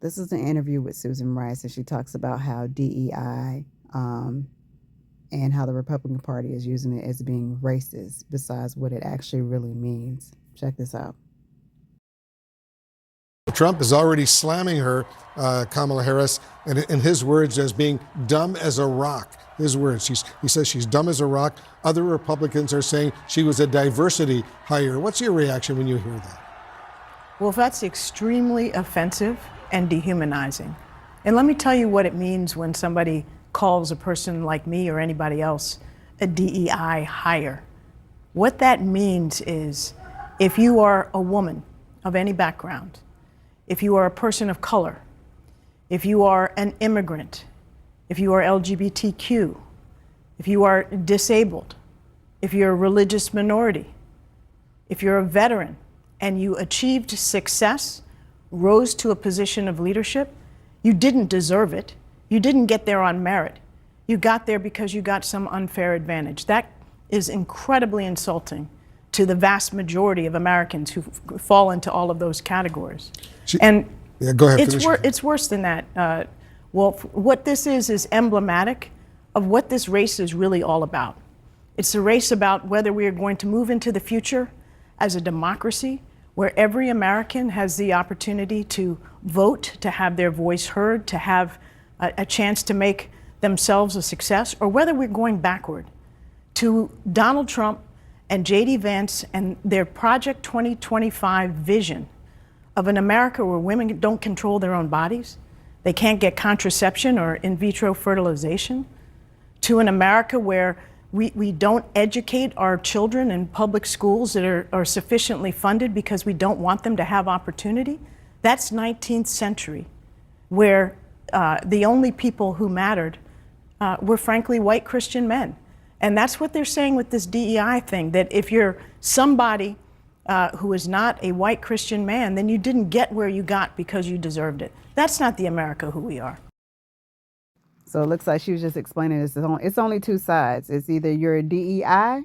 This is an interview with Susan Rice, and she talks about how DEI and how the Republican Party is using it as being racist, besides what it actually really means. Check this out. Trump is already slamming her, Kamala Harris, and in his words, as being dumb as a rock. His words. He says she's dumb as a rock. Other Republicans are saying she was a diversity hire. What's your reaction when you hear that? Well, that's extremely offensive and dehumanizing. And let me tell you what it means when somebody calls a person like me or anybody else a DEI hire. What that means is if you are a woman of any background, if you are a person of color, if you are an immigrant, if you are LGBTQ, if you are disabled, if you're a religious minority, if you're a veteran and you achieved success, rose to a position of leadership, you didn't deserve it. You didn't get there on merit. You got there because you got some unfair advantage. That is incredibly insulting to the vast majority of Americans who fall into all of those categories. Yeah, go ahead. It's worse than that. What this is emblematic of what this race is really all about. It's a race about whether we are going to move into the future as a democracy where every American has the opportunity to vote, to have their voice heard, to have a chance to make themselves a success, or whether we're going backward to Donald Trump and J.D. Vance and their Project 2025 vision of an America where women don't control their own bodies, they can't get contraception or in vitro fertilization, to an America where we don't educate our children in public schools that are sufficiently funded because we don't want them to have opportunity. That's 19th century, where the only people who mattered were frankly white Christian men. And that's what they're saying with this DEI thing, that if you're somebody who is not a white Christian man, then you didn't get where you got because you deserved it. That's not the America who we are. So it looks like she was just explaining this. It's only two sides. It's either you're a DEI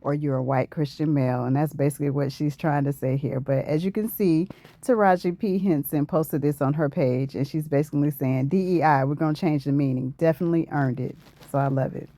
or you're a white Christian male. And that's basically what she's trying to say here. But as you can see, Taraji P. Henson posted this on her page. And she's basically saying DEI, we're going to change the meaning. Definitely earned it. So I love it.